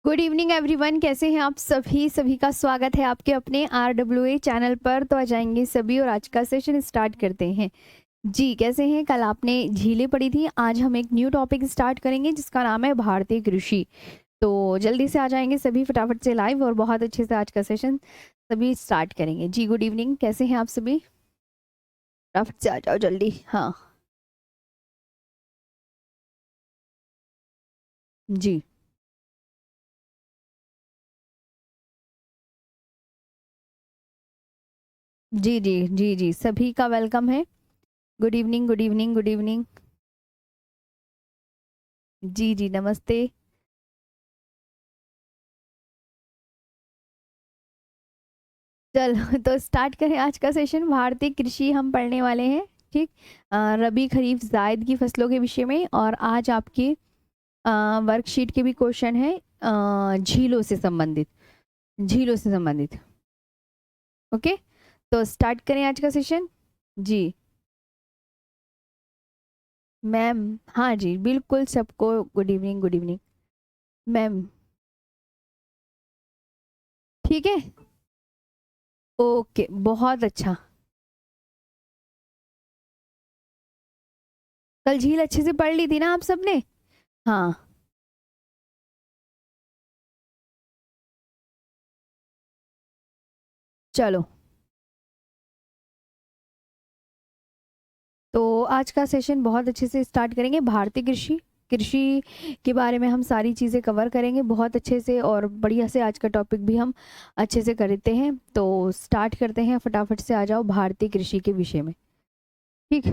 Good evening everyone, कैसे हैं आप सभी। सभी का स्वागत है आपके अपने RWA चैनल पर। तो आ जाएंगे सभी और आज का सेशन स्टार्ट करते हैं। जी, कैसे हैं। कल आपने झीलें पढ़ी थी, आज हम एक न्यू टॉपिक स्टार्ट करेंगे जिसका नाम है भारतीय कृषि। तो जल्दी से आ जाएंगे सभी फटाफट से लाइव और बहुत अच्छे से आज का सेशन सभी स्टार्ट करेंगे। जी गुड इवनिंग, कैसे हैं आप सभी। फटाफट से आ जाओ जल्दी। हाँ जी जी जी जी जी, सभी का वेलकम है। Good evening good evening good evening. जी जी नमस्ते। चलो तो स्टार्ट करें आज का सेशन। भारतीय कृषि हम पढ़ने वाले हैं। ठीक। रबी खरीफ जायद की फसलों के विषय में। और आज आपके वर्कशीट के भी क्वेश्चन है झीलों से संबंधित। झीलों से संबंधित। ओके। तो स्टार्ट करें आज का सेशन। जी मैम। हाँ जी बिल्कुल, सबको good evening good evening ma'am. ठीक है। ओके, बहुत अच्छा। कल झील अच्छे से पढ़ ली थी ना आप सबने। हाँ चलो, तो आज का सेशन बहुत अच्छे से स्टार्ट करेंगे। भारतीय कृषि कृषि के बारे में हम सारी चीज़ें कवर करेंगे बहुत अच्छे से और बढ़िया से। आज का टॉपिक भी हम अच्छे से करते हैं। तो स्टार्ट करते हैं, फटाफट से आ जाओ भारतीय कृषि के विषय में। ठीक।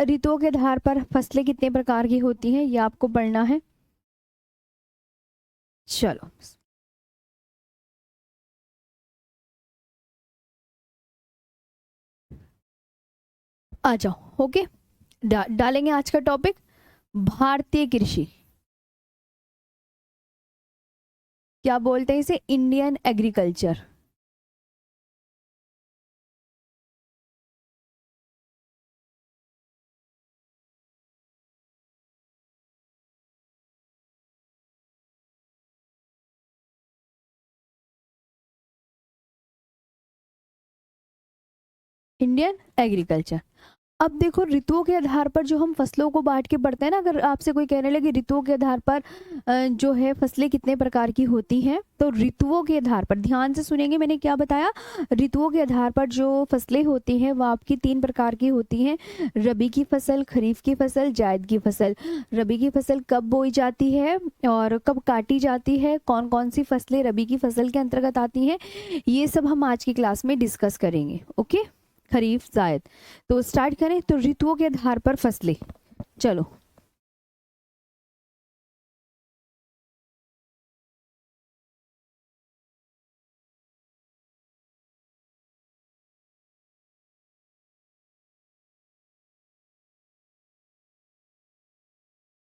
ऋतुओं के आधार पर फसलें कितने प्रकार की होती हैं ये आपको पढ़ना है। चलो आ जाओ। ओके। डालेंगे आज का टॉपिक भारतीय कृषि। क्या बोलते हैं इसे, इंडियन एग्रीकल्चर। Indian agriculture. अब देखो, ऋतुओं के आधार पर जो हम फसलों को बांट के पढ़ते हैं ना, अगर आपसे कोई कहने लगे ऋतुओं के आधार पर जो है फसलें कितने प्रकार की होती हैं, तो ऋतुओं के आधार पर ध्यान से सुनेंगे मैंने क्या बताया। ऋतुओं के आधार पर जो फसलें होती हैं वो आपकी तीन प्रकार की होती हैं। रबी की फसल, खरीफ की फसल, जायद की फसल। रबी की फसल कब बोई जाती है और कब काटी जाती है, कौन कौन सी फसलें रबी की फसल के अंतर्गत आती हैं, ये सब हम आज की क्लास में डिस्कस करेंगे। ओके। खरीफ जायद। तो स्टार्ट करें, तो ऋतुओं के आधार पर फसलें। चलो।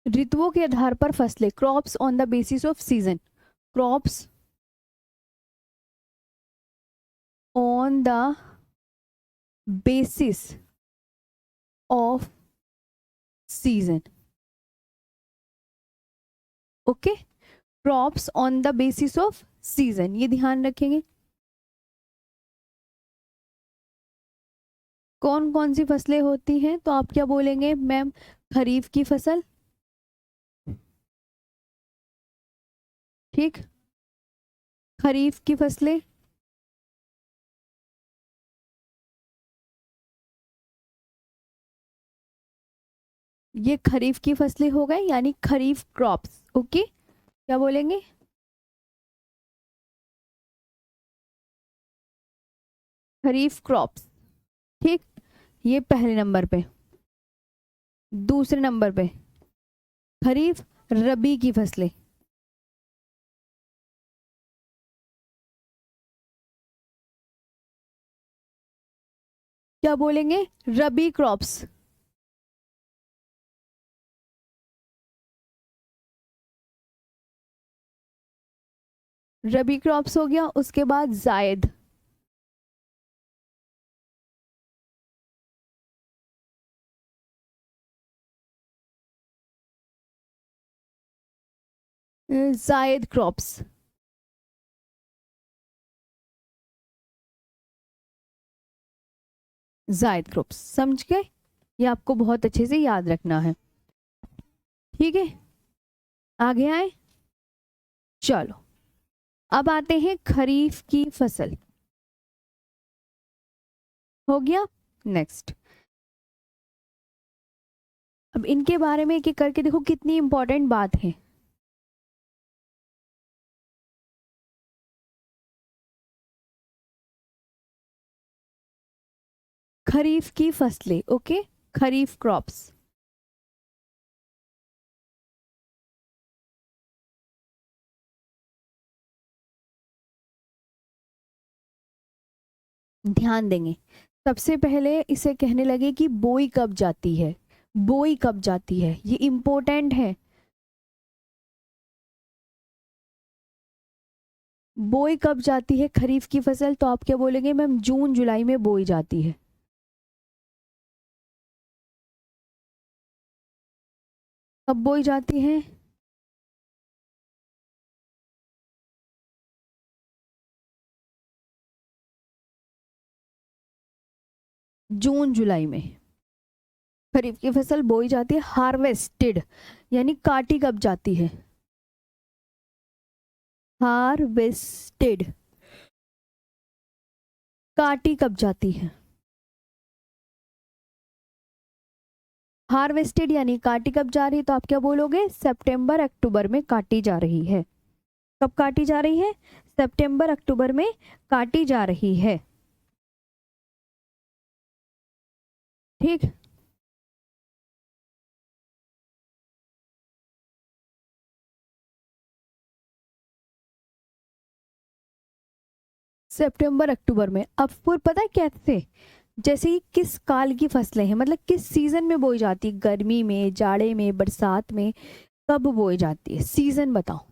ऋतुओं के आधार पर फसलें, crops on the basis off season. Crops on the basis off season. Okay. Crops on the basis off season, ये ध्यान रखेंगे। कौन कौन सी फसलें होती हैं, तो आप क्या बोलेंगे मैम। खरीफ की फसल। ठीक। खरीफ की फसलें। ये खरीफ की फसलें हो गए, यानी खरीफ क्रॉप्स। ओके। क्या बोलेंगे। खरीफ क्रॉप्स। ठीक। ये पहले नंबर पे। दूसरे नंबर पे खरीफ रबी की फसलें। क्या बोलेंगे, रबी क्रॉप्स। रबी क्रॉप्स हो गया, उसके बाद जायद। जायद क्रॉप्स। जायद क्रॉप्स, समझ गए? ये आपको बहुत अच्छे से याद रखना है, ठीक है? आगे आए, चलो अब आते हैं खरीफ की फसल। हो गया, नेक्स्ट। अब इनके बारे में एक एक करके देखो कितनी इंपॉर्टेंट बात है। खरीफ की फसलें, ओके, खरीफ क्रॉप्स। ध्यान देंगे, सबसे पहले इसे कहने लगे कि बोई कब जाती है। बोई कब जाती है, ये इंपॉर्टेंट है। बोई कब जाती है खरीफ की फसल, तो आप क्या बोलेंगे मैम? जून जुलाई में बोई जाती है। कब बोई जाती है? जून जुलाई में खरीफ की फसल बोई जाती है। हार्वेस्टेड यानी काटी कब जाती है? हार्वेस्टेड, काटी कब जाती है? हार्वेस्टेड यानी काटी कब जा रही है, तो आप क्या बोलोगे? सितंबर अक्टूबर में काटी जा रही है। कब काटी जा रही है? सितंबर अक्टूबर में काटी जा रही है, ठीक। सितंबर अक्टूबर में। अब फिर पता है कैसे? जैसे कि किस काल की फसलें हैं, मतलब किस सीजन में बोई जाती है, गर्मी में, जाड़े में, बरसात में, कब बोई जाती है, सीजन बताओ।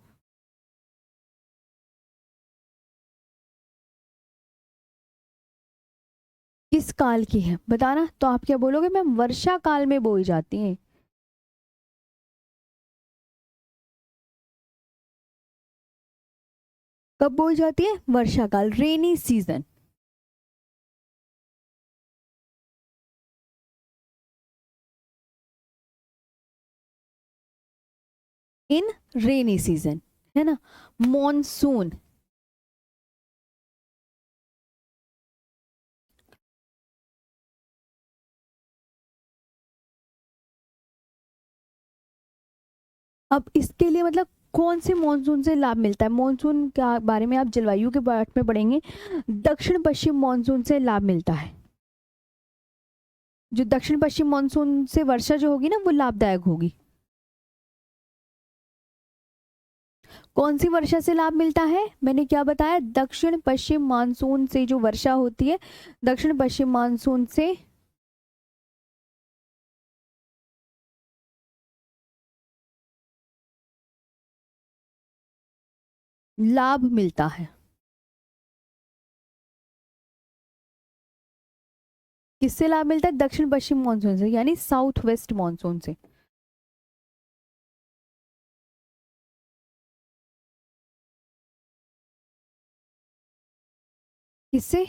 किस काल की है बताना, तो आप क्या बोलोगे मैम? वर्षा काल में बोई जाती है। कब बोई जाती है? वर्षा काल, रेनी सीजन। इन रेनी सीजन, है ना। मॉनसून, अब इसके लिए मतलब कौन से मॉनसून से लाभ मिलता है? मॉनसून के बारे में आप जलवायु के पार्ट में पढ़ेंगे। दक्षिण पश्चिम मॉनसून से लाभ मिलता है। जो दक्षिण पश्चिम मॉनसून से वर्षा जो होगी ना, वो लाभदायक होगी। कौन सी वर्षा से लाभ मिलता है? मैंने क्या बताया? दक्षिण पश्चिम मानसून से जो वर्षा होती है, दक्षिण पश्चिम मानसून से लाभ मिलता है। किससे लाभ मिलता है? दक्षिण पश्चिम मानसून से, यानी साउथ वेस्ट मानसून से। किससे?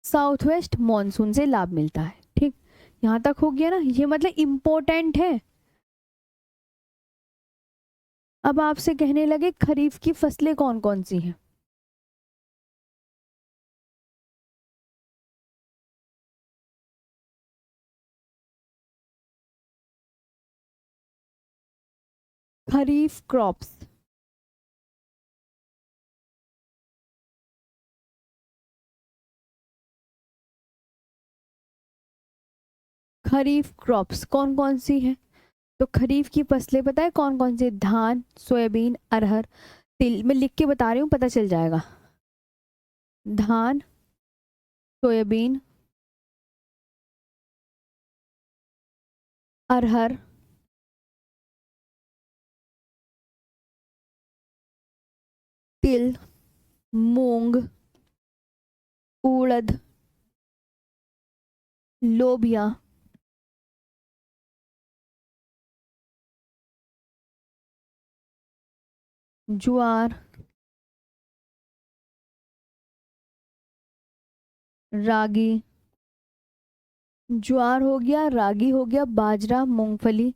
साउथ वेस्ट मानसून से लाभ मिलता है, ठीक। यहां तक हो गया ना, ये मतलब इंपॉर्टेंट है। अब आपसे कहने लगे खरीफ की फसलें कौन कौन सी हैं। खरीफ क्रॉप्स, खरीफ क्रॉप्स कौन कौन सी है? तो खरीफ की फसलें पता है कौन कौन सी? धान, सोयाबीन, अरहर, तिल। मैं लिख के बता रही हूँ, पता चल जाएगा। धान, सोयाबीन, अरहर, तिल, मूंग, उड़द, लोबिया, ज्वार, रागी, ज्वार हो गया, रागी हो गया, बाजरा, मूंगफली,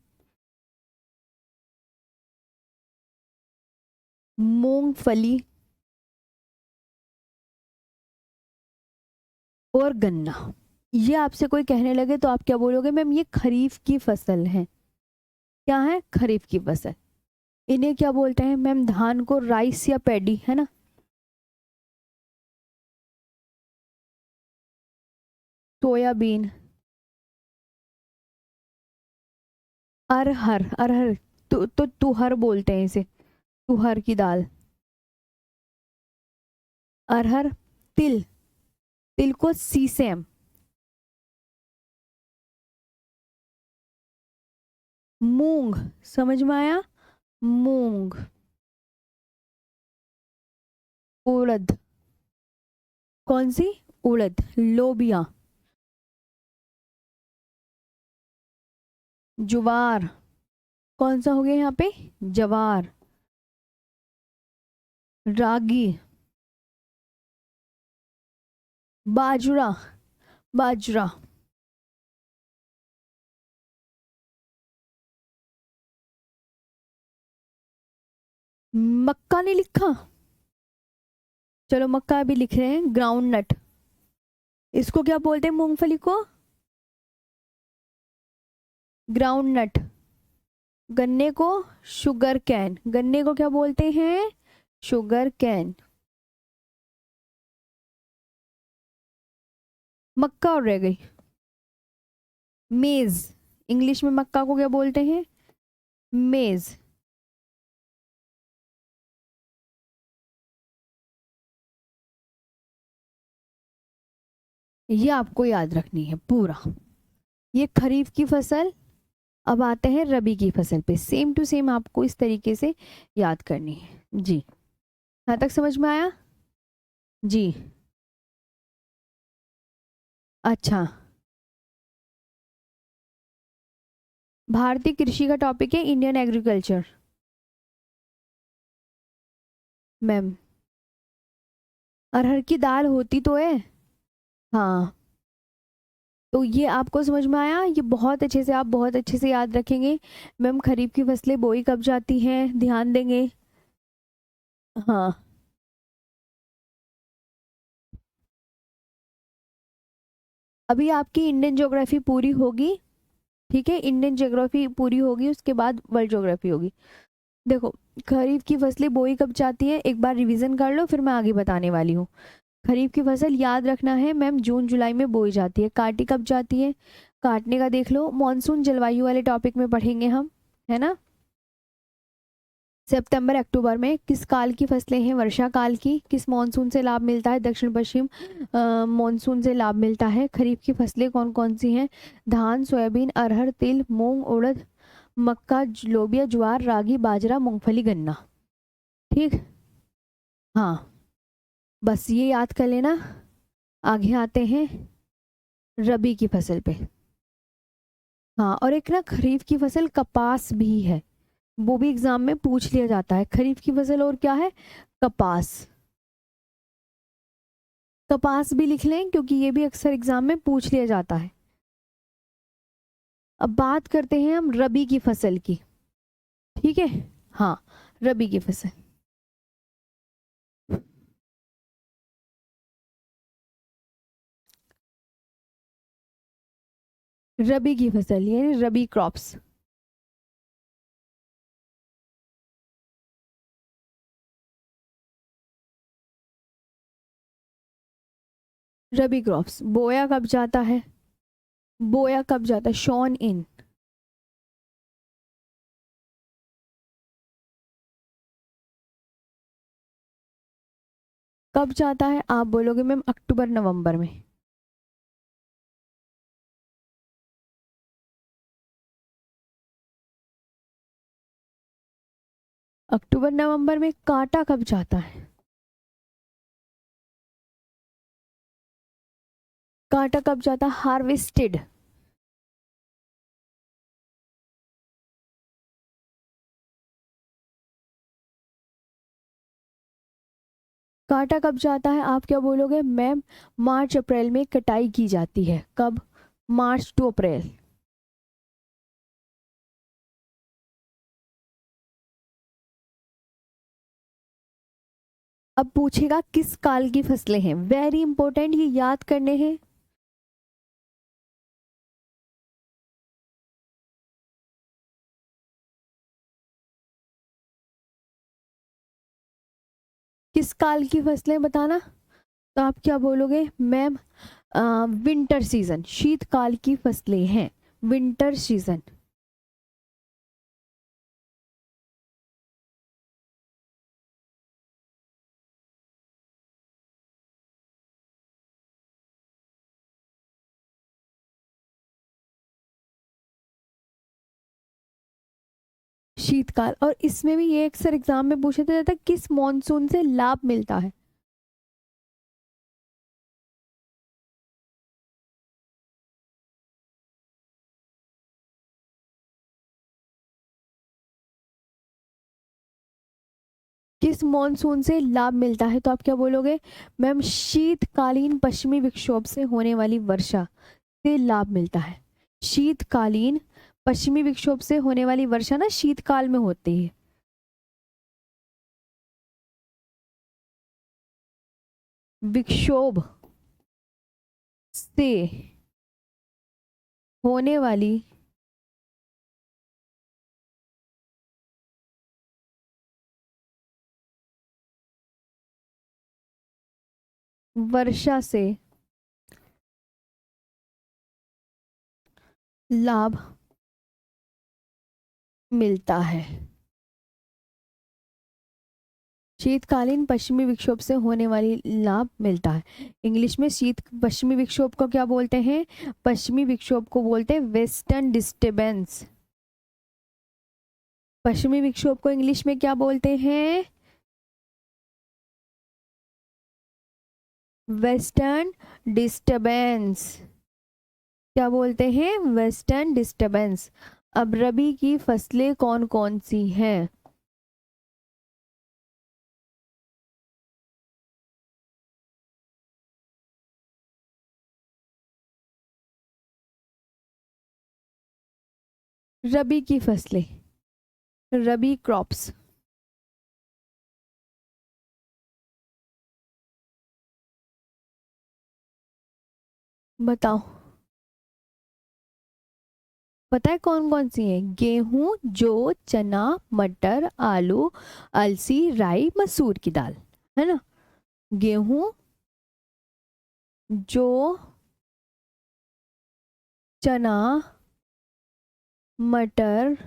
मूंगफली और गन्ना। ये आपसे कोई कहने लगे तो आप क्या बोलोगे? मैम ये खरीफ की फसल है। क्या है? खरीफ की फसल। इन्हें क्या बोलते हैं मैम? धान को राइस या पैडी, है ना? सोयाबीन, अरहर, अरहर तो तुहर बोलते हैं इसे, तुहर की दाल, अरहर, तिल, तिल को सीसम, मूंग, समझ में आया? मूंग, उड़द, कौन सी? उड़द, लोबिया, जुवार, कौन सा हो गया यहाँ पे? जवार, रागी, बाजरा, बाजरा, मक्का नहीं लिखा? चलो मक्का भी लिख रहे हैं। ग्राउंड नट, इसको क्या बोलते हैं? मूंगफली को ग्राउंड नट, गन्ने को शुगर कैन, गन्ने को क्या बोलते हैं? Sugar cane. मक्का और रह गई मेज, इंग्लिश में मक्का को क्या बोलते हैं? मेज। ये आपको याद रखनी है पूरा। ये खरीफ की फसल। अब आते हैं रबी की फसल पे। सेम टू सेम आपको इस तरीके से याद करनी है जी। यहाँ तक समझ में आया? जी। अच्छा, भारतीय कृषि का टॉपिक है इंडियन एग्रीकल्चर। मैम अरहर की दाल होती तो है। हाँ, तो ये आपको समझ में आया? ये बहुत अच्छे से, आप बहुत अच्छे से याद रखेंगे। मैम खरीफ की फसलें बोई कब जाती हैं, ध्यान देंगे। हाँ, अभी आपकी इंडियन ज्योग्राफी पूरी होगी। ठीक है, इंडियन ज्योग्राफी पूरी होगी, उसके बाद वर्ल्ड ज्योग्राफी होगी। देखो, खरीफ की फसलें बोई कब जाती है, एक बार रिवीजन कर लो, फिर मैं आगे बताने वाली हूँ। खरीफ की फसल याद रखना है मैम, जून जुलाई में बोई जाती है। काटी कब जाती है? काटने का देख लो, मॉनसून जलवायु वाले टॉपिक में पढ़ेंगे हम, है ना? सितंबर अक्टूबर में। किस काल की फसलें हैं? वर्षा काल की। किस मॉनसून से लाभ मिलता है? दक्षिण पश्चिम मॉनसून से लाभ मिलता है। खरीफ की फसलें कौन कौन सी हैं? धान, सोयाबीन, अरहर, तिल, मूंग, उड़द, मक्का, लोबिया, ज्वार, रागी, बाजरा, मूंगफली, गन्ना। ठीक। हाँ, बस ये याद कर लेना। आगे आते हैं रबी की फसल पे। हाँ, और एक ना खरीफ की फसल कपास भी है, वो भी एग्जाम में पूछ लिया जाता है। खरीफ की फसल और क्या है? कपास। कपास भी लिख लें क्योंकि ये भी अक्सर एग्जाम में पूछ लिया जाता है। अब बात करते हैं हम रबी की फसल की। ठीक है, हाँ, रबी की फसल। रबी की फसल ये रबी क्रॉप्स। रबी क्रॉप्स बोया कब जाता है? बोया कब जाता है? शॉन इन। कब जाता है? आप बोलोगे मैम अक्टूबर नवंबर में। अक्टूबर नवंबर में। काटा कब जाता है? काटा कब जाता है? हार्वेस्टेड। काटा कब जाता है? आप क्या बोलोगे? मैम मार्च अप्रैल में कटाई की जाती है। कब? मार्च टू अप्रैल। अब पूछेगा किस काल की फसलें हैं, वेरी इंपॉर्टेंट, ये याद करने हैं। किस काल की फसलें बताना। तो आप क्या बोलोगे? मैम विंटर सीजन, शीतकाल की फसलें हैं, विंटर सीजन। शीतकाल। और इसमें भी ये अक्सर एग्जाम में पूछा जाता है, किस मॉनसून से लाभ मिलता है? किस मॉनसून से लाभ मिलता है? तो आप क्या बोलोगे? मैम शीतकालीन पश्चिमी विक्षोभ से होने वाली वर्षा से लाभ मिलता है। शीतकालीन पश्चिमी विक्षोभ से होने वाली वर्षा ना शीतकाल में होती है। विक्षोभ से होने वाली वर्षा से लाभ मिलता है। शीतकालीन पश्चिमी विक्षोभ से होने वाली लाभ मिलता है। इंग्लिश में शीत पश्चिमी विक्षोभ को क्या बोलते हैं? पश्चिमी विक्षोभ को बोलते हैं वेस्टर्न डिस्टर्बेंस। पश्चिमी विक्षोभ को इंग्लिश में क्या बोलते हैं? Western disturbance. क्या बोलते हैं? Western disturbance. अब रबी की फसलें कौन कौन सी हैं? रबी की फसलें, रबी क्रॉप्स। बताओ, पता है कौन कौन सी है? गेहूं, जौ, चना, मटर, आलू, अलसी, राई, मसूर की दाल, है ना? गेहूं, जौ, चना, मटर,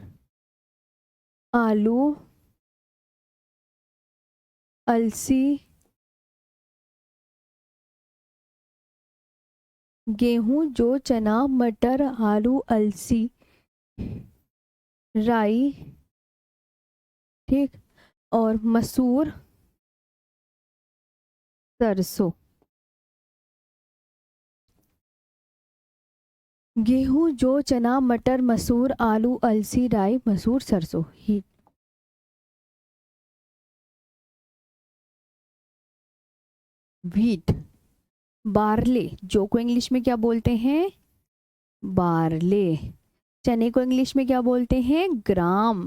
आलू, अलसी, गेहूं, जौ, चना, मटर, आलू, अलसी, राई, ठीक, और मसूर, सरसों। गेहूं, जौ, चना, मटर, मसूर, आलू, अलसी, राई, मसूर, सरसों ही। व्हीट, बार्ले, जौ को इंग्लिश में क्या बोलते हैं? बार्ले। चने को इंग्लिश में क्या बोलते हैं? ग्राम।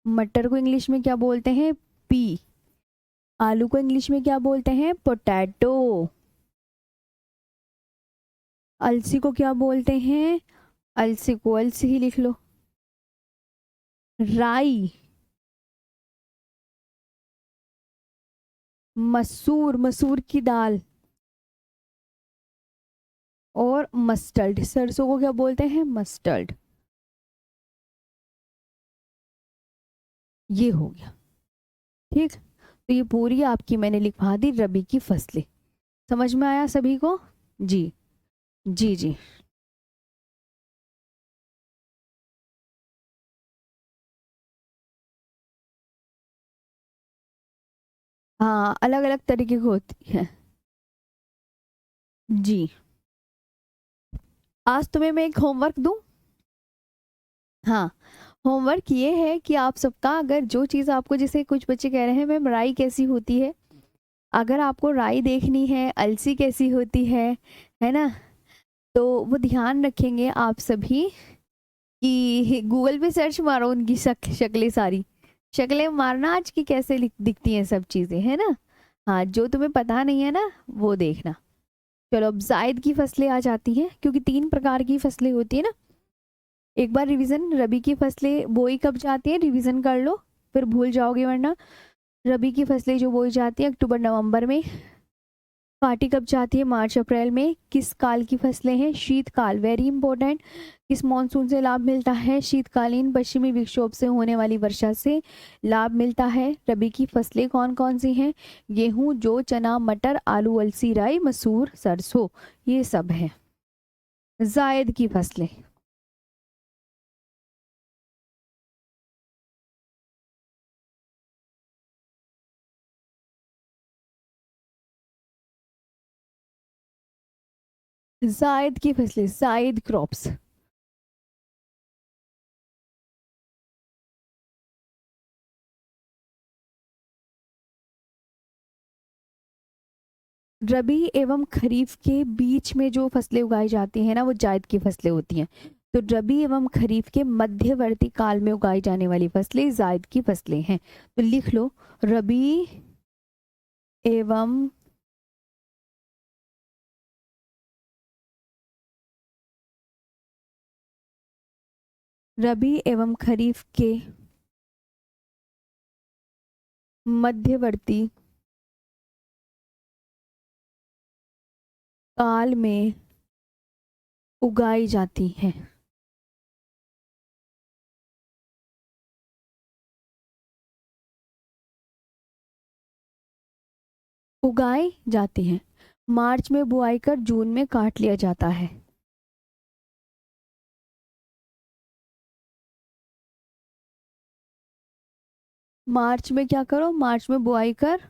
मटर को इंग्लिश में क्या बोलते हैं? पी। आलू को इंग्लिश में क्या बोलते हैं? पोटैटो। अलसी को क्या बोलते हैं? अलसी को अलसी ही लिख लो। राई, मसूर, मसूर की दाल, और मस्टर्ड, सरसों को क्या बोलते हैं? मस्टर्ड। ये हो गया, ठीक। तो ये पूरी आपकी मैंने लिखवा दी रबी की फसलें। समझ में आया सभी को? जी जी जी। हाँ, अलग अलग तरीके की होती है। जी। आज तुम्हें मैं एक होमवर्क दूं? हाँ, होमवर्क ये है कि आप सबका, अगर जो चीज़ आपको, जैसे कुछ बच्चे कह रहे हैं मैम राई कैसी होती है, अगर आपको राई देखनी है अलसी कैसी होती है ना, तो वो ध्यान रखेंगे आप सभी कि गूगल पे सर्च मारो उनकी शक्लें, सारी शक्लें मारना आज की कैसे दिखती हैं सब चीज़ें, है ना। हाँ, जो तुम्हें पता नहीं है ना वो देखना। चलो अब जायद की फसलें आ जाती हैं, क्योंकि 3 प्रकार की फसलें होती है ना। एक बार रिवीजन, रबी की फसलें बोई कब जाती है, रिवीजन कर लो, फिर भूल जाओगे वरना। रबी की फसलें जो बोई जाती है अक्टूबर नवंबर में। काटी कब जाती है, मार्च अप्रैल में। किस काल की फसलें हैं, शीतकाल, वेरी इंपॉर्टेंट। किस मॉनसून से लाभ मिलता है, शीतकालीन पश्चिमी विक्षोभ से होने वाली वर्षा से लाभ मिलता है। रबी की फसलें कौन कौन सी हैं, गेहूं, जौ, चना, मटर, आलू, अलसी, राई, मसूर, सरसों, ये सब है। जायद की फसलें, जायद की फसलें, जायद क्रॉप्स। रबी एवं खरीफ के बीच में जो फसलें उगाई जाती हैं ना, वो जायद की फसलें होती हैं। तो रबी एवं खरीफ के मध्यवर्ती काल में उगाई जाने वाली फसलें जायद की फसलें हैं। तो लिख लो, रबी एवं रबी एवं खरीफ के मध्यवर्ती काल में उगाई जाती हैं। उगाई जाती हैं। मार्च में बुआई कर जून में काट लिया जाता है। मार्च में क्या करो, मार्च में बुआई कर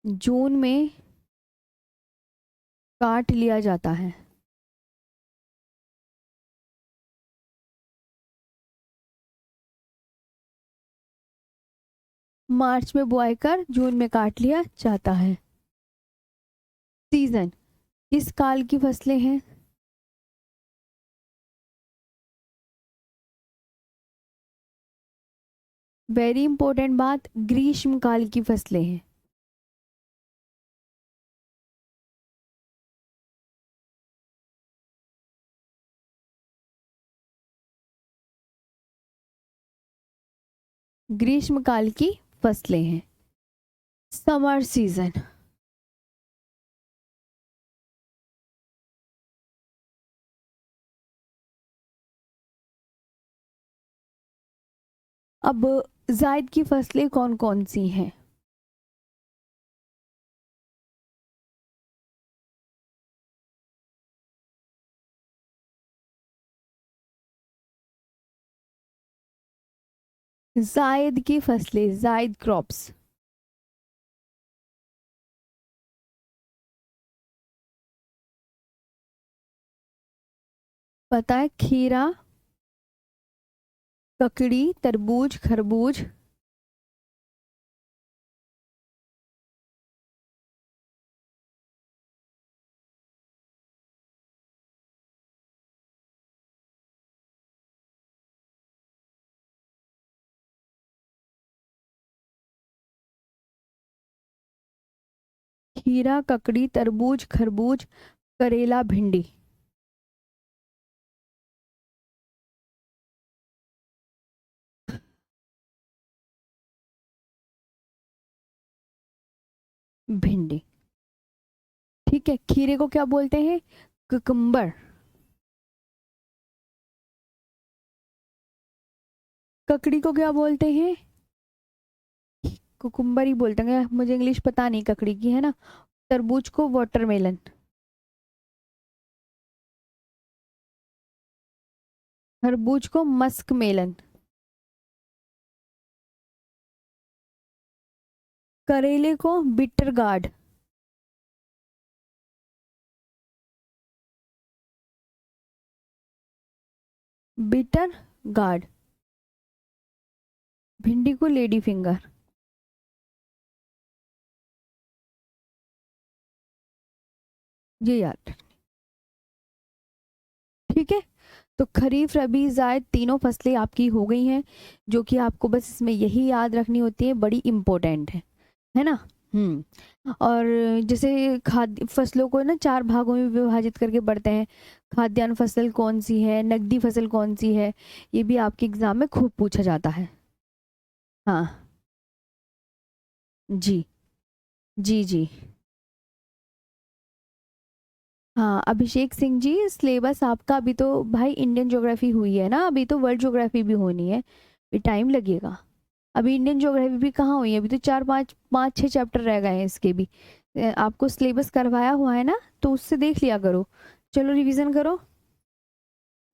जून में काट लिया जाता है। मार्च में बुआई कर जून में काट लिया जाता है। सीजन, किस काल की फसलें हैं, वेरी इंपॉर्टेंट बात, ग्रीष्म काल की फसलें हैं। ग्रीष्म काल की फसलें हैं। समर सीजन, अब जायद की फसलें कौन कौन सी हैं, जायद की फसलें, जायद क्रॉप्स। पता है, खीरा, ककड़ी, तरबूज, खरबूज। खीरा, ककड़ी, तरबूज, खरबूज, करेला, भिंडी। भिंडी, ठीक है। खीरे को क्या बोलते हैं, कुकुम्बर। ककड़ी को क्या बोलते हैं, कुकुम्बर ही बोलते हैं, मुझे इंग्लिश पता नहीं ककड़ी की, है ना। तरबूज को वाटरमेलन। खरबूज को मस्क मेलन। करेले को बिटर गार्ड। बिटर गार्ड, भिंडी को लेडी फिंगर। ये याद, ठीक है। तो खरीफ रबी जायद तीनों फसलें आपकी हो गई हैं, जो कि आपको बस इसमें यही याद रखनी होती है, बड़ी इम्पोर्टेंट है ना। और जैसे खाद्य फसलों को ना चार भागों में विभाजित करके पढ़ते हैं, खाद्यान्न फसल कौन सी है, नकदी फसल कौन सी है, ये भी आपके एग्जाम में खूब पूछा जाता है। हाँ जी, जी जी। हाँ अभिषेक सिंह जी, सिलेबस आपका अभी तो भाई इंडियन ज्योग्राफी हुई है ना, अभी तो वर्ल्ड ज्योग्राफी भी होनी है, भी टाइम लगेगा। अभी इंडियन ज्योग्राफी भी कहाँ हुई है, अभी तो चार पाँच पाँच छः चैप्टर रह गए हैं इसके भी। आपको सिलेबस करवाया हुआ है ना, तो उससे देख लिया करो। चलो रिवीजन करो।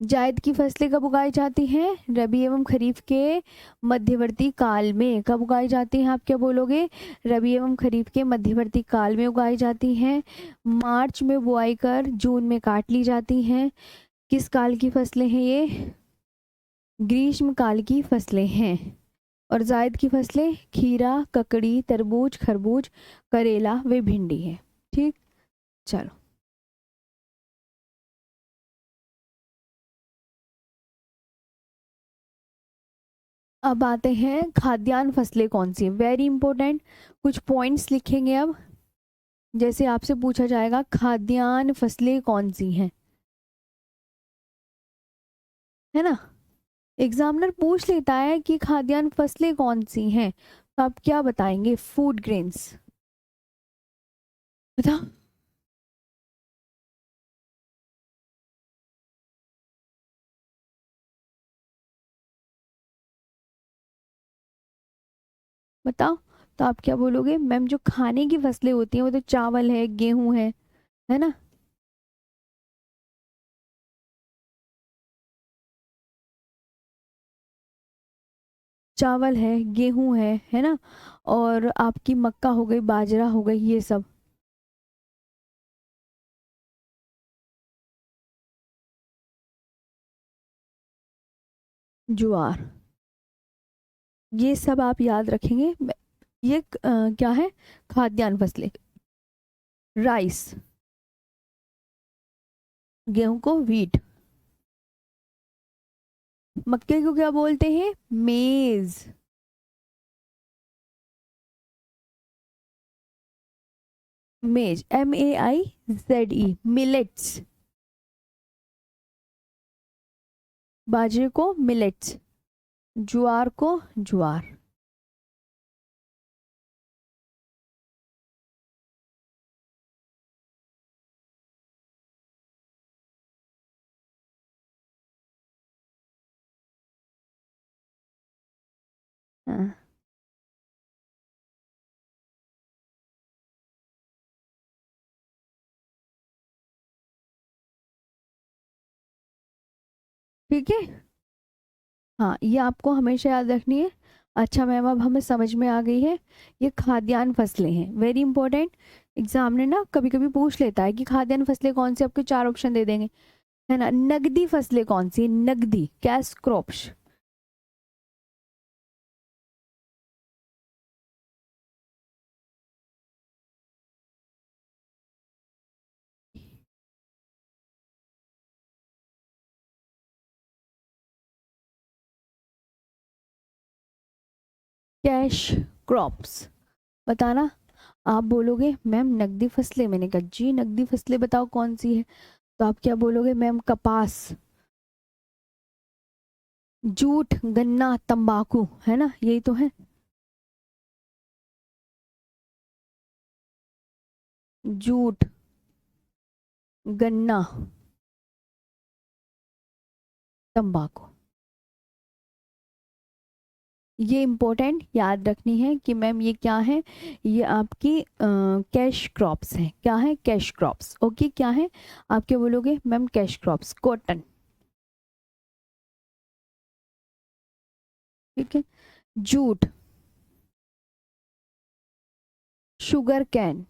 जायद की फसलें कब उगाई जाती हैं, रबी एवं खरीफ के मध्यवर्ती काल में। कब उगाई जाती हैं, आप क्या बोलोगे, रबी एवं खरीफ के मध्यवर्ती काल में उगाई जाती हैं। मार्च में बुआई कर जून में काट ली जाती हैं। किस काल की फसलें हैं ये, ग्रीष्म काल की फसलें हैं। और जायद की फसलें खीरा, ककड़ी, तरबूज, खरबूज, करेला व भिंडी है। ठीक, चलो। अब आते हैं खाद्यान्न फसलें कौन सी है, वेरी इंपॉर्टेंट। कुछ पॉइंट्स लिखेंगे अब, जैसे आपसे पूछा जाएगा खाद्यान्न फसलें कौन सी हैं, है ना। एग्जामिनर पूछ लेता है कि खाद्यान्न फसलें कौन सी हैं, तो आप क्या बताएंगे, फूड ग्रेन्स। बताओ, बताओ। तो आप क्या बोलोगे, मैम जो खाने की फसलें होती हैं वो तो चावल है, गेहूं है ना। चावल है, गेहूं है ना। और आपकी मक्का हो गई, बाजरा हो गई, ये सब। ज्वार, ये सब आप याद रखेंगे। ये क्या है, खाद्यान्न फसलें। राइस, गेहूं को व्हीट, मक्के को क्या बोलते हैं, मेज। मेज, MAIZE, मिलेट्स। बाजरे को मिलेट्स, ज्वार को ज्वार। हाँ, ठीक है। हाँ ये आपको हमेशा याद रखनी है। अच्छा मैम, अब हमें समझ में आ गई है, ये खाद्यान्न फसलें हैं, वेरी इंपॉर्टेंट। एग्जाम ने ना कभी कभी पूछ लेता है कि खाद्यान्न फसलें कौन सी, आपके चार ऑप्शन दे देंगे, है ना। नगदी फसलें कौन सी, नगदी, कैश क्रॉप्स। कैश क्रॉप्स, बताना। आप बोलोगे मैम नकदी फसलें, मैंने कहा जी नकदी फसलें बताओ कौन सी है, तो आप क्या बोलोगे, मैम कपास, जूट, गन्ना, तंबाकू, है ना, यही तो है। जूट, गन्ना, तंबाकू। ये इम्पोर्टेंट याद रखनी है कि मैम ये क्या है, ये आपकी कैश क्रॉप्स हैं। क्या है, कैश क्रॉप्स, ओके। क्या है, आप क्या बोलोगे मैम, कैश क्रॉप्स, कॉटन, ठीक है। जूट, शुगर कैन,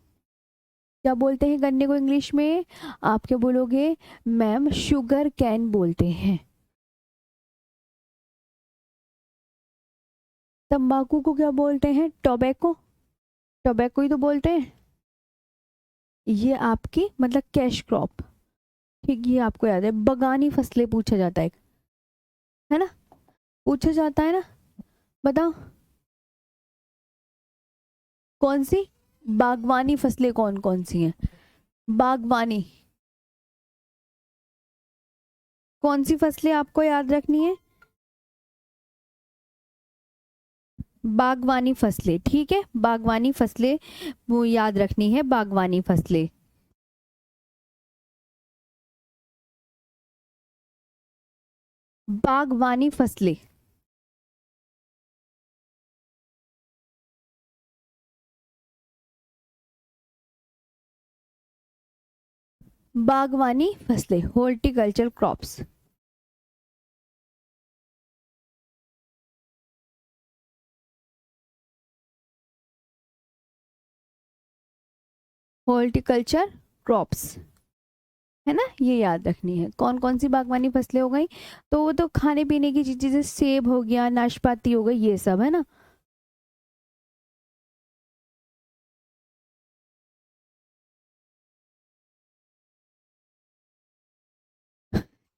क्या बोलते हैं गन्ने को इंग्लिश में, आप क्या बोलोगे मैम, शुगर कैन बोलते हैं। तंबाकू को क्या बोलते हैं? टोबैको, टोबैको ही तो बोलते हैं। ये आपकी मतलब कैश क्रॉप, ठीक, ये आपको याद है। बगानी फसलें पूछा जाता है ना, पूछा जाता है ना, बताओ कौन सी? बागवानी फसलें कौन कौन सी हैं? बागवानी, कौन सी फसलें आपको याद रखनी है? बागवानी फसलें, ठीक है, बागवानी फसलें वो याद रखनी है, बागवानी फसलें। बागवानी फसलें, बागवानी फसलें, हॉर्टिकल्चर क्रॉप्स। हॉर्टिकल्चर क्रॉप्स, है ना, ये याद रखनी है। कौन कौन सी बागवानी फसलें हो गई? तो वो तो खाने पीने की चीजें, जैसे सेब हो गया, नाशपाती हो गई, ये सब है ना।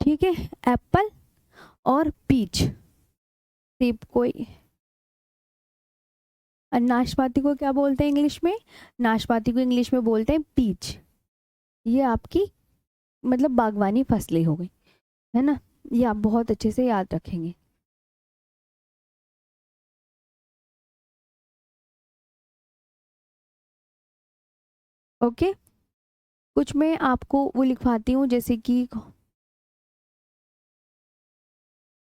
ठीक है, एप्पल और पीच, सेब कोई। नाशपाती को क्या बोलते हैं इंग्लिश में? नाशपाती को इंग्लिश में बोलते हैं पीच। ये आपकी मतलब बागवानी फसलें हो गई, है ना, ये आप बहुत अच्छे से याद रखेंगे। ओके, कुछ मैं आपको वो लिखवाती हूँ, जैसे कि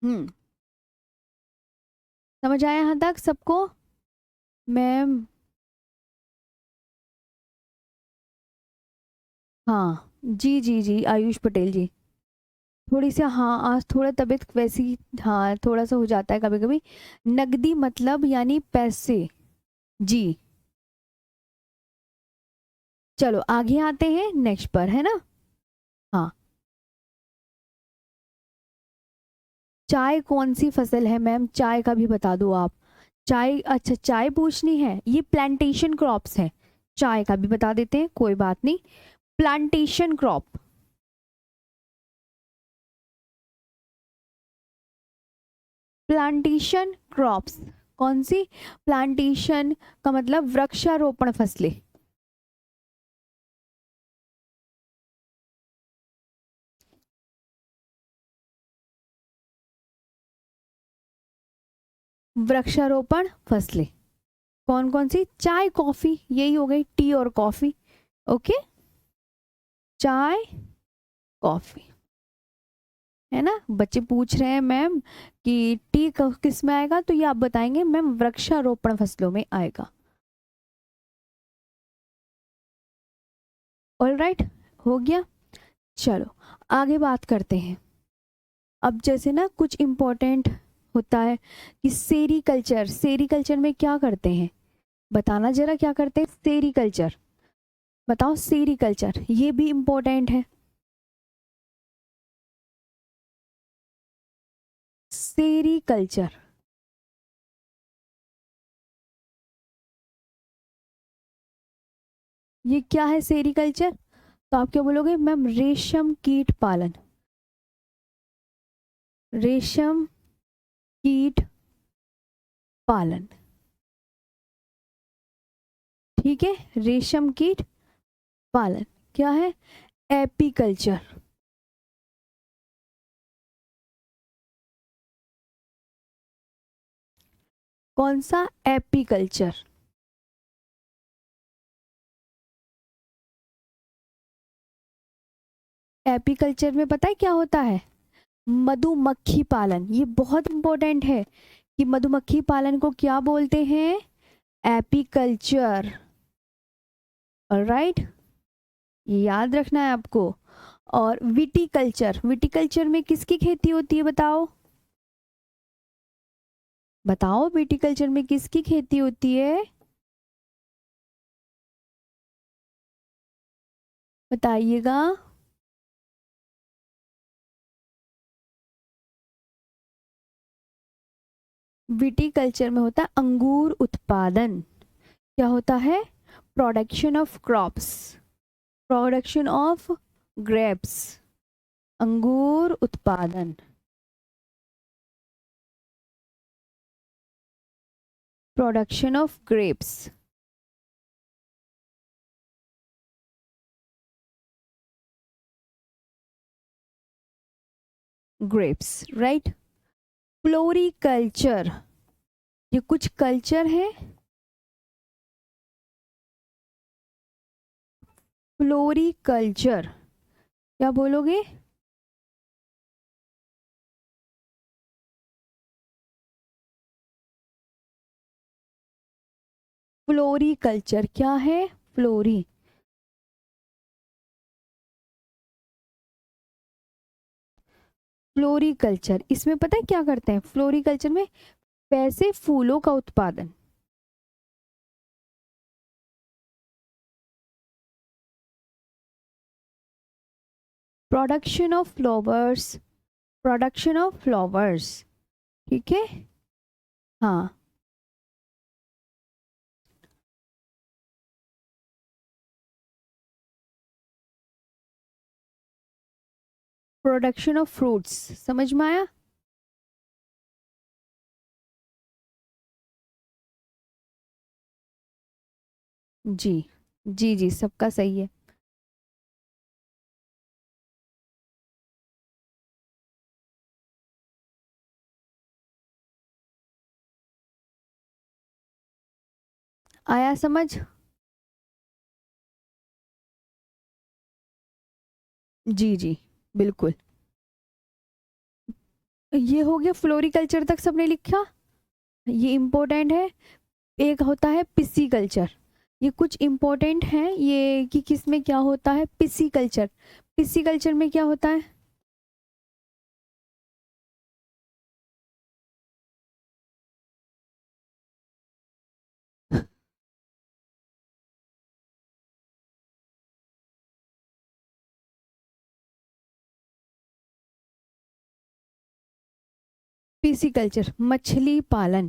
हम्म, समझ आया यहाँ तक सबको? मैम, हाँ जी जी जी, आयुष पटेल जी। थोड़ी सी, हाँ आज थोड़ा तबीयत वैसी, हाँ थोड़ा सा हो जाता है कभी कभी। नकदी मतलब यानी पैसे, जी। चलो आगे आते हैं नेक्स्ट पर, है ना। हाँ, चाय कौन सी फसल है मैम? चाय का भी बता दो आप। चाय, अच्छा चाय पूछनी है, ये प्लांटेशन क्रॉप्स है। चाय का भी बता देते हैं, कोई बात नहीं। प्लांटेशन क्रॉप, प्लांटेशन क्रॉप्स कौन सी? प्लांटेशन का मतलब वृक्षारोपण फसलें। वृक्षारोपण फसलें कौन कौन सी? चाय कॉफी, यही हो गई, टी और कॉफी। ओके, चाय कॉफी, है ना। बच्चे पूछ रहे हैं मैम कि टी किस में आएगा, तो ये आप बताएंगे मैम वृक्षारोपण फसलों में आएगा। ऑल राइट, हो गया। चलो आगे बात करते हैं। अब जैसे ना कुछ इम्पोर्टेंट होता है कि सेरीकल्चर, सेरीकल्चर में क्या करते हैं? बताना जरा, क्या करते हैं सेरीकल्चर? बताओ, सेरीकल्चर ये भी इम्पोर्टेंट है। सेरीकल्चर, ये क्या है सेरीकल्चर? तो आप क्या बोलोगे मैम? रेशम कीट पालन, रेशम कीट पालन, ठीक है, रेशम कीट पालन क्या है? एपीकल्चर। कौन सा? एपीकल्चर। एपीकल्चर में पता है क्या होता है? मधुमक्खी पालन, ये बहुत इंपॉर्टेंट है कि मधुमक्खी पालन को क्या बोलते हैं? एपीकल्चर। ऑलराइट, ये याद रखना है आपको। और विटीकल्चर, विटीकल्चर में किसकी खेती होती है बताओ? बताओ विटीकल्चर में किसकी खेती होती है? बताइएगा। विटीकल्चर में होता है अंगूर उत्पादन। क्या होता है? Production of crops, production of grapes, अंगूर उत्पादन। Production of grapes, grapes, right. Floriculture, ये कुछ कल्चर है। फ्लोरिकल्चर क्या बोलोगे? फ्लोरिकल्चर क्या है? फ्लोरी, फ्लोरिकल्चर इसमें पता है क्या करते हैं? फ्लोरिकल्चर में वैसे फूलों का उत्पादन। Production of flowers, production of flowers, ठीक है। हाँ, प्रोडक्शन ऑफ फ्रूट्स, समझ में आया? जी जी जी, सबका सही है। आया समझ? जी जी, बिल्कुल। ये हो गया, फ्लोरिकल्चर तक सबने लिखा, ये इम्पोर्टेंट है। एक होता है पिसीकल्चर, ये कुछ इम्पोर्टेंट है ये कि किस में क्या होता है। पिसीकल्चर, पिसीकल्चर में क्या होता है? पिसीकल्चर मछली पालन,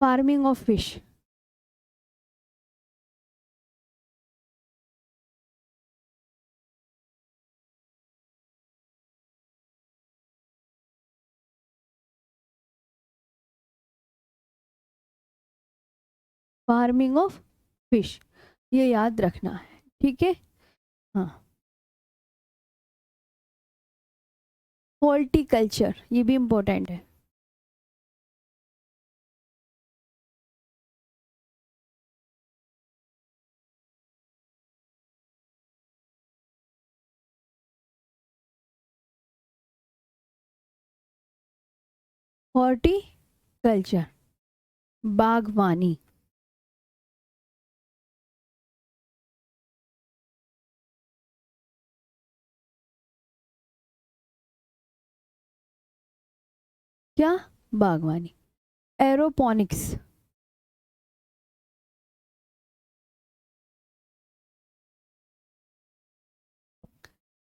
farming of fish. Farming of fish, ये याद रखना है, ठीक है। हाँ, हॉर्टिकल्चर ये भी इम्पोर्टेंट है। हॉर्टिकल्चर बागवानी। क्या? बागवानी। एरोपोनिक्स,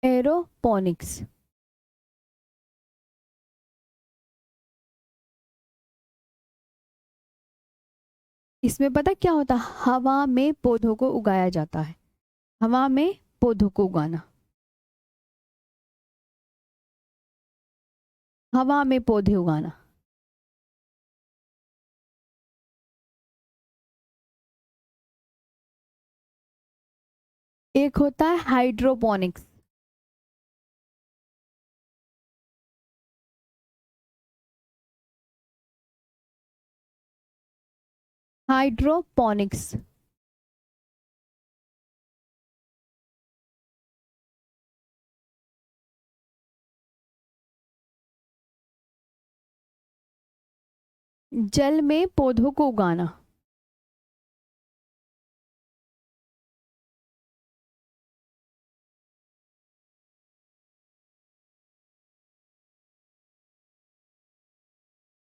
एरोपोनिक्स इसमें पता क्या होता है? हवा में पौधों को उगाया जाता है, हवा में पौधों को उगाना, हवा में पौधे उगाना। एक होता है हाइड्रोपोनिक्स, हाइड्रोपोनिक्स जल में पौधों को उगाना।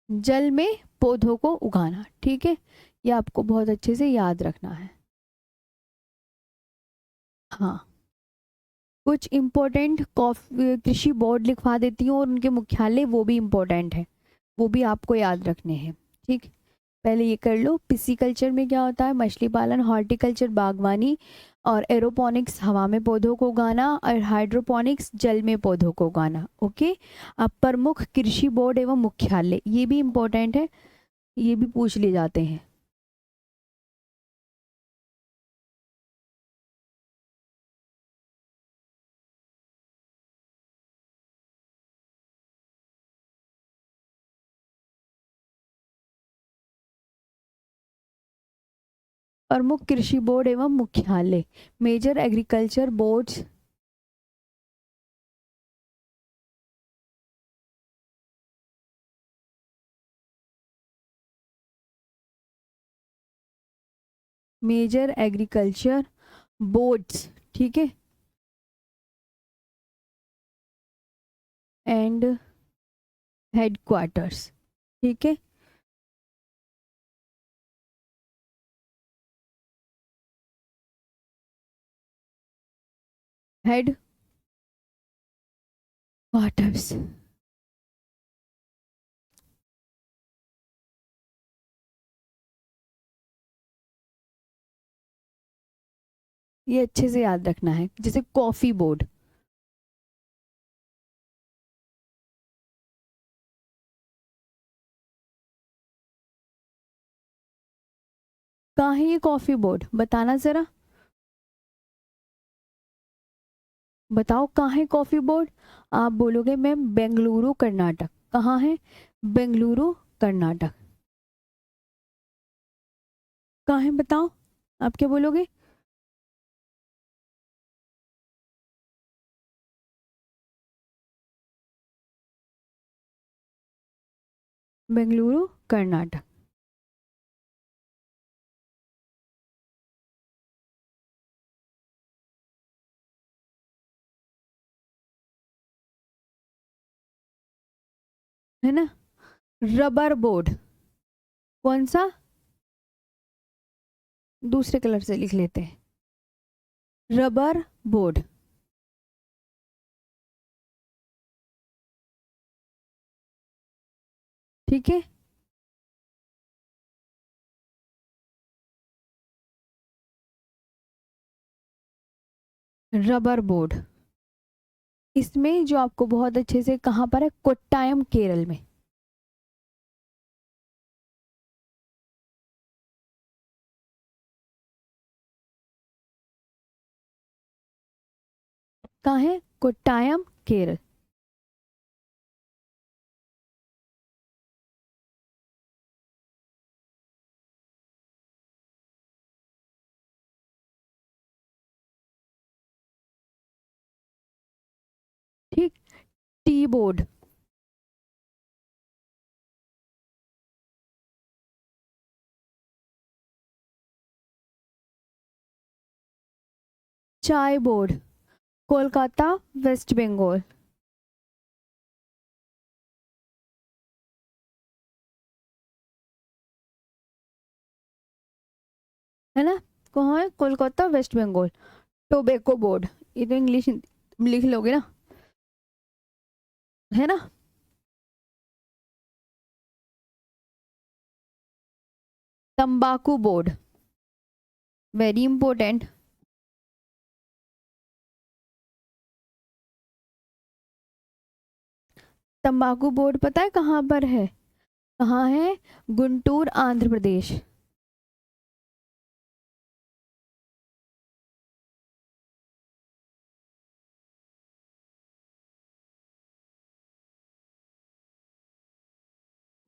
जल में पौधों को उगाना, ठीक है। ये आपको बहुत अच्छे से याद रखना है। हाँ, कुछ इम्पोर्टेंट कृषि बोर्ड लिखवा देती हूँ और उनके मुख्यालय वो भी इम्पोर्टेंट है, वो भी आपको याद रखने हैं। ठीक, पहले ये कर लो। पिसीकल्चर में क्या होता है? मछली पालन, हॉर्टिकल्चर बागवानी, और एरोपोनिक्स हवा में पौधों को उगाना, और हाइड्रोपोनिक्स जल में पौधों को उगाना। ओके। अब प्रमुख कृषि बोर्ड एवं मुख्यालय, ये भी इम्पोर्टेंट है, ये भी पूछ लिए जाते हैं। प्रमुख कृषि बोर्ड एवं मुख्यालय, major agriculture boards. Major agriculture boards, ठीक है, एंड हेडक्वार्टर्स, ठीक है। Headquarters. ये अच्छे से याद रखना है। जैसे कॉफी बोर्ड, कहाँ है ये कॉफी बोर्ड? बताना जरा, बताओ कहाँ है कॉफी बोर्ड? आप बोलोगे मैम बेंगलुरु कर्नाटक। कहाँ है? बेंगलुरु कर्नाटक। कहाँ है बताओ? आप क्या बोलोगे? बेंगलुरु कर्नाटक, है ना। रबर बोर्ड, कौन सा? दूसरे कलर से लिख लेते हैं। रबर बोर्ड, ठीक है। रबर बोर्ड, इसमें जो आपको बहुत अच्छे से, कहाँ पर है? कोट्टायम केरल में। कहाँ है? कोट्टायम केरल। ठीक। टी बोर्ड, चाय बोर्ड, कोलकाता, वेस्ट बंगाल, है ना। कहाँ है? Kolkata, west Bengal. Tobacco board, ये तो इंग्लिश लिख लोगे ना, है ना। तंबाकू बोर्ड, वेरी इंपॉर्टेंट। तंबाकू बोर्ड पता है कहाँ पर है? कहाँ है? गुंटूर, आंध्र प्रदेश।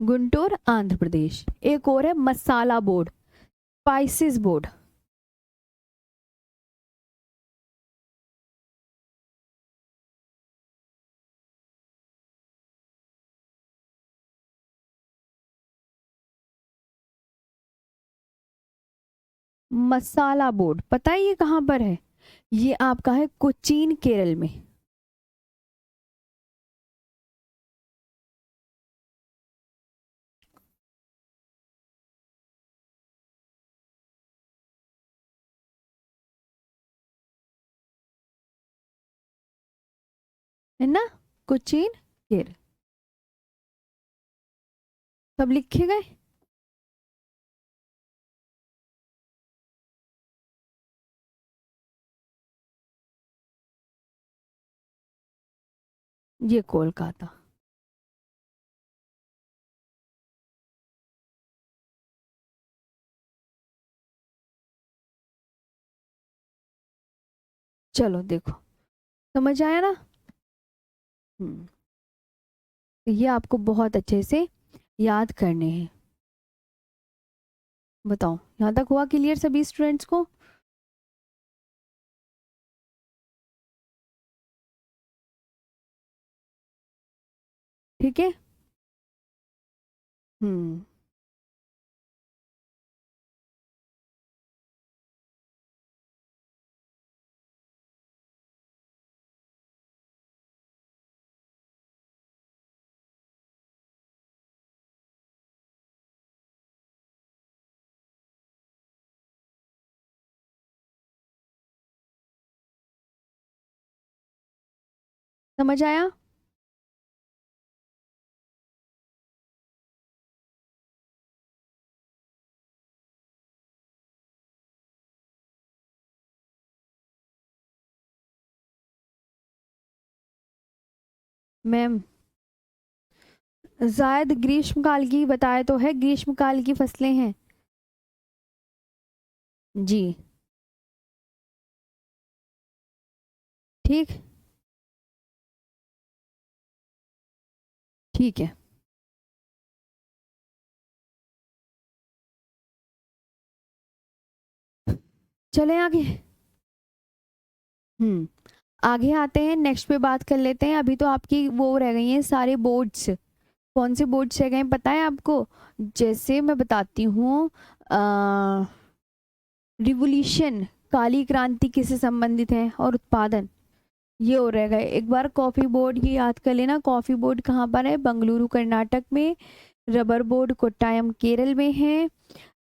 गुंटूर, आंध्र प्रदेश। एक और है मसाला बोर्ड, स्पाइसेस बोर्ड। मसाला बोर्ड पता है ये कहाँ पर है? ये आपका है कोचीन, केरल में। है ना, कोचीन, केरल। सब लिखे गए? ये कोलकाता। चलो देखो, समझ आया ना? हम्म। तो ये आपको बहुत अच्छे से याद करने हैं। बताओ, यहाँ तक हुआ क्लियर सभी स्टूडेंट्स को? ठीक है। हम्म। समझ आया? मैम, जायद ग्रीष्मकाल की बताए तो है, ग्रीष्मकाल की फसलें हैं जी। ठीक। ठीक है। चले आगे। हम्म। आगे आते हैं, नेक्स्ट पे बात कर लेते हैं। अभी तो आपकी वो रह गई हैं सारे बोर्ड्स। कौन से बोर्ड्स रह गए हैं पता है आपको? जैसे मैं बताती हूँ, रिवोल्यूशन, काली क्रांति किससे संबंधित है, और उत्पादन, ये हो रहेगा। एक बार कॉफी बोर्ड की याद कर लेना। कॉफी बोर्ड कहाँ पर है? बेंगलुरु कर्नाटक में। रबर बोर्ड कोट्टायम केरल में है।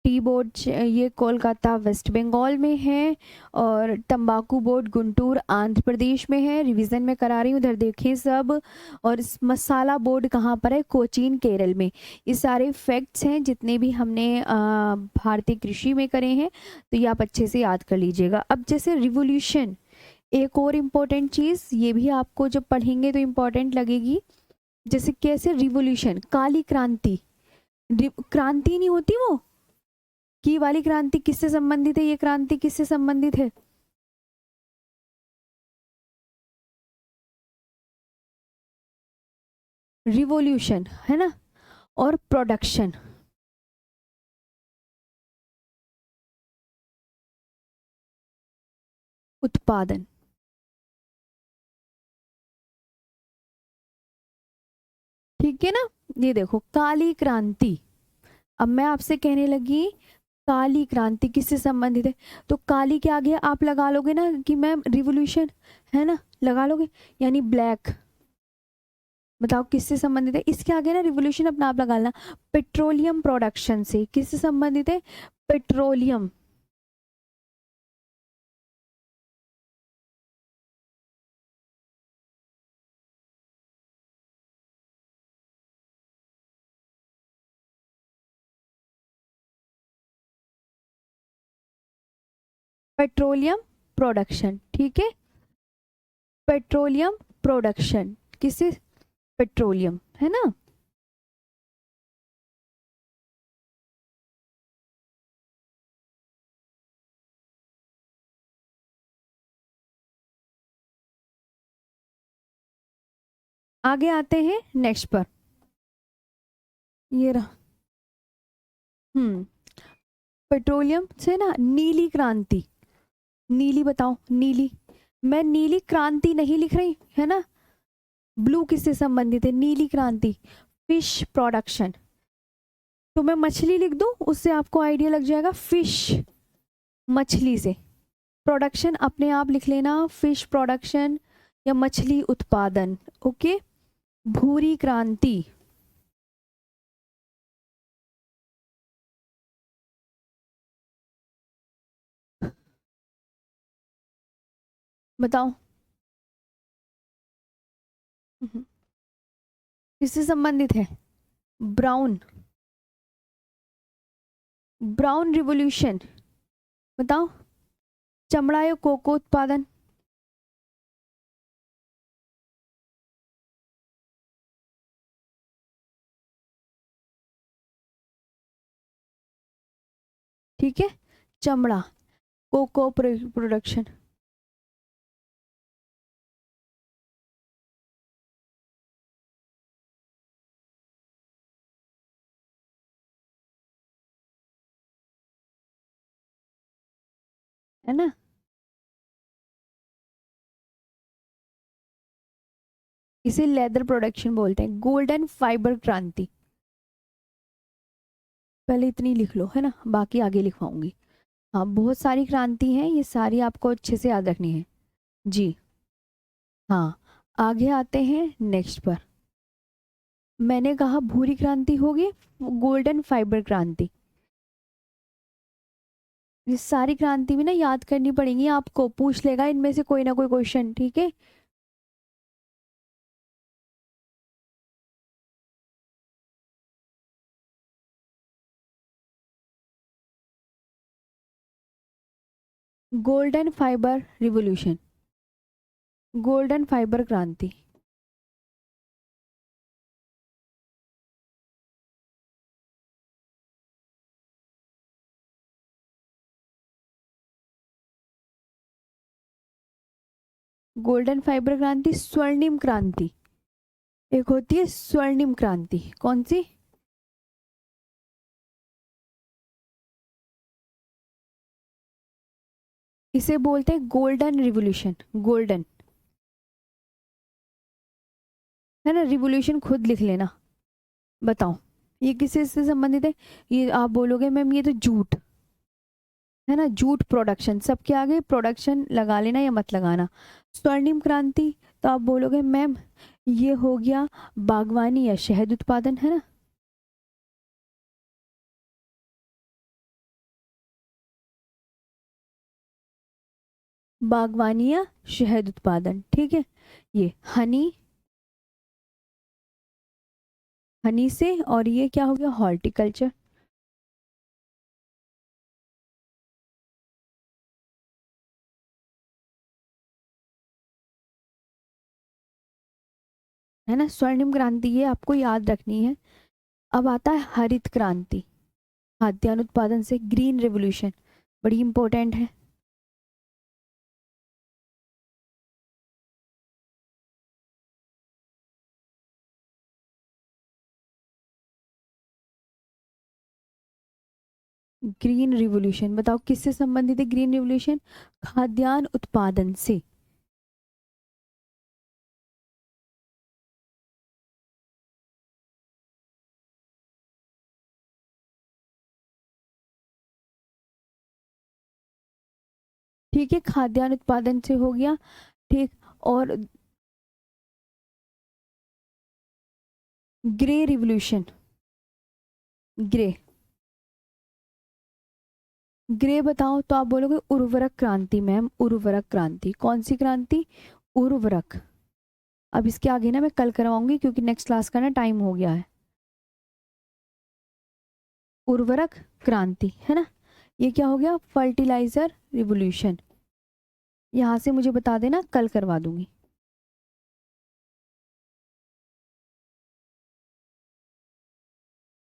टी बोर्ड ये कोलकाता वेस्ट बंगाल में है। और तंबाकू बोर्ड गुंटूर आंध्र प्रदेश में है। रिवीजन में करा रही हूँ, उधर देखें सब। और इस मसाला बोर्ड कहाँ पर है? कोचीन केरल में। ये सारे फैक्ट्स हैं जितने भी हमने भारतीय कृषि में करे हैं, तो ये आप अच्छे से याद कर लीजिएगा। अब जैसे रिवोल्यूशन, एक और इम्पोर्टेंट चीज़, ये भी आपको जब पढ़ेंगे तो इम्पोर्टेंट लगेगी। जैसे कैसे रिवोल्यूशन, काली क्रांति, क्रांति नहीं होती वो की वाली क्रांति, किससे संबंधित है? ये क्रांति किससे संबंधित है? रिवोल्यूशन है ना। और प्रोडक्शन, उत्पादन। ठीक है ना। ये देखो काली क्रांति। अब मैं आपसे कहने लगी काली क्रांति किससे संबंधित है, तो काली के आगे आप लगा लोगे ना कि मैम रिवोल्यूशन, है ना, लगा लोगे। यानी ब्लैक। बताओ किससे संबंधित है? इसके आगे ना रिवोल्यूशन अपना आप लगा लेना। पेट्रोलियम प्रोडक्शन से किससे संबंधित है? पेट्रोलियम। पेट्रोलियम प्रोडक्शन, ठीक है। पेट्रोलियम प्रोडक्शन किससे? पेट्रोलियम, है ना। आगे आते हैं नेक्स्ट पर। ये रहा। हम्म। पेट्रोलियम से ना नीली क्रांति। नीली बताओ, नीली। मैं नीली क्रांति नहीं लिख रही, है ना। ब्लू किससे संबंधित है? नीली क्रांति, फिश प्रोडक्शन। तो मैं मछली लिख दूं, उससे आपको आइडिया लग जाएगा। फिश, मछली से। प्रोडक्शन अपने आप लिख लेना, फिश प्रोडक्शन या मछली उत्पादन। ओके। भूरी क्रांति, बताओ। हम्म, किससे संबंधित है? ब्राउन, ब्राउन रिवॉल्यूशन, बताओ। चमड़ा या कोको उत्पादन? ठीक है, चमड़ा, कोको प्रोडक्शन। है ना? इसे लेदर प्रोडक्शन बोलते हैं। गोल्डन फाइबर क्रांति, पहले इतनी लिख लो, है ना, बाकी आगे लिखवाऊंगी। हाँ, बहुत सारी क्रांति हैं, ये सारी आपको अच्छे से याद रखनी है जी। हाँ, आगे आते हैं नेक्स्ट पर। मैंने कहा भूरी क्रांति होगी, गोल्डन फाइबर क्रांति। ये सारी क्रांति भी ना याद करनी पड़ेंगी आपको, पूछ लेगा इनमें से कोई ना कोई क्वेश्चन, ठीक है। Golden fibre revolution, golden fibre क्रांति। गोल्डन फाइबर क्रांति, स्वर्णिम क्रांति। एक होती है स्वर्णिम क्रांति, कौन सी? इसे बोलते हैं गोल्डन रिवॉल्यूशन, गोल्डन, है ना। रिवॉल्यूशन खुद लिख लेना। बताओ ये किससे से संबंधित है? ये आप बोलोगे मैम ये तो जूट, है ना, जूट प्रोडक्शन, सबके आगे प्रोडक्शन लगा लेना या मत लगाना। स्वर्णिम क्रांति, तो आप बोलोगे मैम ये हो गया बागवानी या शहद उत्पादन, है ना। बागवानी या शहद उत्पादन, ठीक है। ये हनी, हनी से, और ये क्या हो गया, हॉर्टिकल्चर। है ना, स्वर्णिम क्रांति ये आपको याद रखनी है। अब आता है हरित क्रांति, खाद्यान्न उत्पादन से, ग्रीन रेवोल्यूशन, बड़ी इंपॉर्टेंट है। ग्रीन रिवॉल्यूशन, बताओ किससे संबंधित है ग्रीन रिवॉल्यूशन? खाद्यान्न उत्पादन से। ठीक है, खाद्यान्न उत्पादन से हो गया, ठीक। और ग्रे रिवॉल्यूशन, ग्रे, ग्रे बताओ, तो आप बोलोगे उर्वरक क्रांति मैम, उर्वरक क्रांति, कौन सी क्रांति? उर्वरक। अब इसके आगे ना मैं कल करवाऊंगी क्योंकि नेक्स्ट क्लास का ना टाइम हो गया है। उर्वरक क्रांति, है ना। ये क्या हो गया, फर्टिलाइजर रिवॉल्यूशन। यहाँ से मुझे बता देना, कल करवा दूंगी।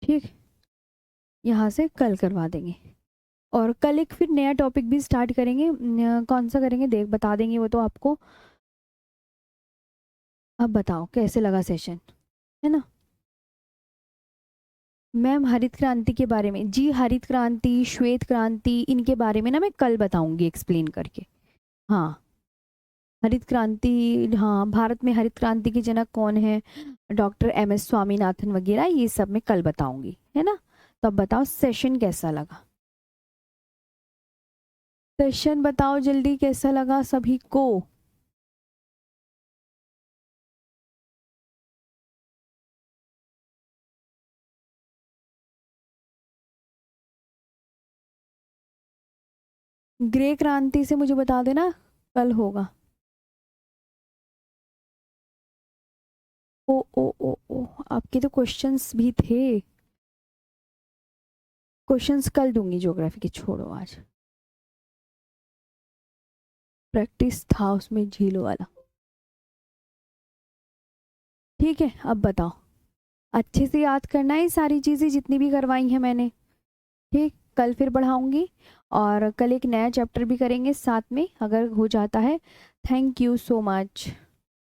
ठीक, यहाँ से कल करवा देंगे। और कल एक फिर नया टॉपिक भी स्टार्ट करेंगे, कौन सा करेंगे देख बता देंगे वो तो आपको। अब बताओ कैसे लगा सेशन, है ना। मैम हरित क्रांति के बारे में जी, हरित क्रांति, श्वेत क्रांति, इनके बारे में ना मैं कल बताऊंगी एक्सप्लेन करके। हाँ, हरित क्रांति, हाँ, भारत में हरित क्रांति के जनक कौन है, डॉक्टर MS स्वामीनाथन वगैरह, ये सब मैं कल बताऊंगी, है ना। तो अब बताओ सेशन कैसा लगा? सेशन बताओ जल्दी कैसा लगा सभी को? ग्रे क्रांति से मुझे बता देना, कल होगा। ओ ओ ओ ओ, आपके तो क्वेश्चंस भी थे। क्वेश्चंस कल दूंगी ज्योग्राफी के, छोड़ो आज प्रैक्टिस था उसमें झीलों वाला। ठीक है, अब बताओ, अच्छे से याद करना है सारी चीज़ें जितनी भी करवाई हैं मैंने। ठीक, कल फिर पढ़ाऊंगी और कल एक नया चैप्टर भी करेंगे साथ में अगर हो जाता है। Thank you so much.